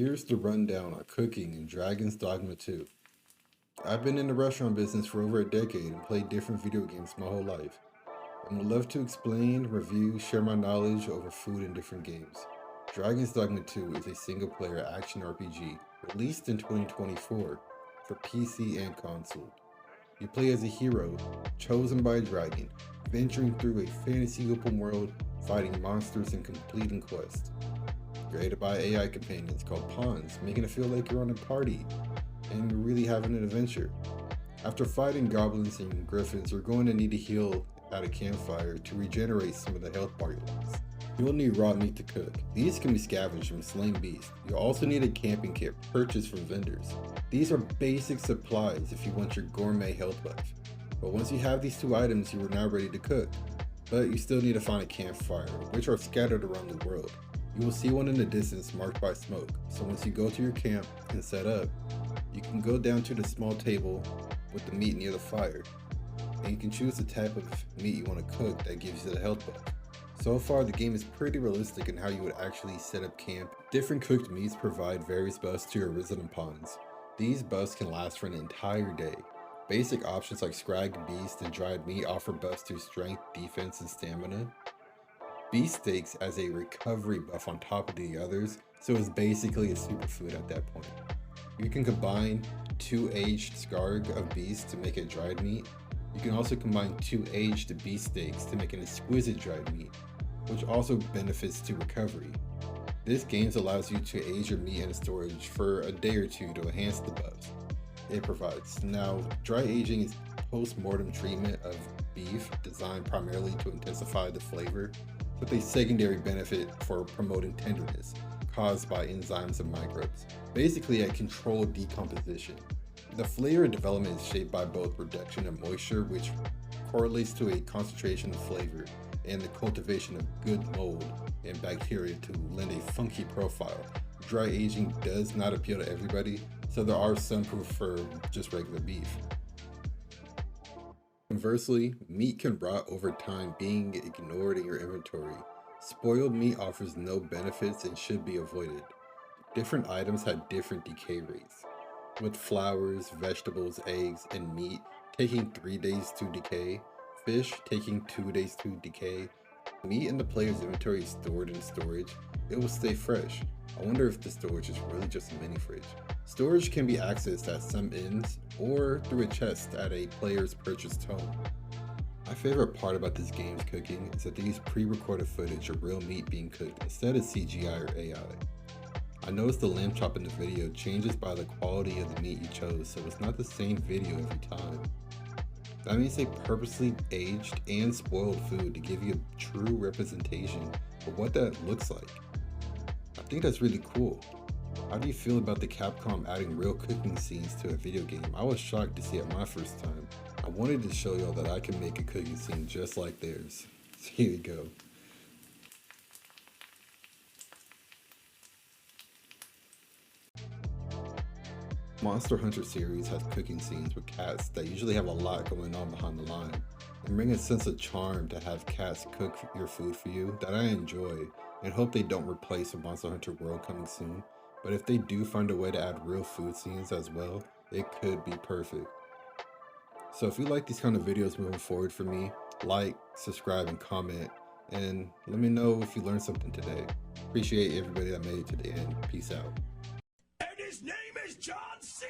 Here's the rundown on cooking in Dragon's Dogma 2. I've been in the restaurant business for over a decade and played different video games my whole life. I would love to explain, review, share my knowledge over food in different games. Dragon's Dogma 2 is a single-player action RPG released in 2024 for PC and console. You play as a hero, chosen by a dragon, venturing through a fantasy open world, fighting monsters and completing quests. You're aided by AI companions called pawns, making it feel like you're on a party and you're really having an adventure. After fighting goblins and griffins, you're going to need to heal at a campfire to regenerate some of the health bar you lost. You'll need raw meat to cook. These can be scavenged from slain beasts. You'll also need a camping kit purchased from vendors. These are basic supplies if you want your gourmet health buff. But once you have these two items, you are now ready to cook. But you still need to find a campfire, which are scattered around the world. You will see one in the distance marked by smoke. So once you go to your camp and set up, you can go down to the small table with the meat near the fire. And you can choose the type of meat you want to cook that gives you the health buff. So far, the game is pretty realistic in how you would actually set up camp. Different cooked meats provide various buffs to your resident pawns. These buffs can last for an entire day. Basic options like scrag beast and dried meat offer buffs to strength, defense, and stamina. Beef steaks as a recovery buff on top of the others, so it's basically a superfood at that point. You can combine 2 aged scarg of beast to make a dried meat. You can also combine 2 aged beef steaks to make an exquisite dried meat, which also benefits to recovery. This game allows you to age your meat in storage for a day or two to enhance the buffs it provides. Now, dry aging is post-mortem treatment of beef designed primarily to intensify the flavor, with a secondary benefit for promoting tenderness caused by enzymes and microbes. Basically a controlled decomposition. The flavor development is shaped by both reduction of moisture, which correlates to a concentration of flavor, and the cultivation of good mold and bacteria to lend a funky profile. Dry aging does not appeal to everybody, so there are some who prefer just regular beef. Conversely, meat can rot over time, being ignored in your inventory. Spoiled meat offers no benefits and should be avoided. Different items have different decay rates, with flowers, vegetables, eggs, and meat taking 3 days to decay, fish taking 2 days to decay. Meat in the player's inventory is stored in storage. It will stay fresh. I wonder if the storage is really just a mini fridge. Storage can be accessed at some inns or through a chest at a player's purchased home. My favorite part about this game's cooking is that they use pre-recorded footage of real meat being cooked instead of CGI or AI. I noticed the lamb chop in the video changes by the quality of the meat you chose, so it's not the same video every time. That means they purposely aged and spoiled food to give you a true representation of what that looks like. I think that's really cool. How do you feel about the Capcom adding real cooking scenes to a video game? I was shocked to see it my first time. I wanted to show y'all that I can make a cooking scene just like theirs. So here you go. Monster Hunter series has cooking scenes with cats that usually have a lot going on behind the line, and bring a sense of charm to have cats cook your food for you that I enjoy, and hope they don't replace a Monster Hunter World coming soon. But if they do find a way to add real food scenes as well, it could be perfect. So if you like these kind of videos moving forward for me, like, subscribe, and comment, and let me know if you learned something today. Appreciate everybody that made it to the end. Peace out. And his name is John C.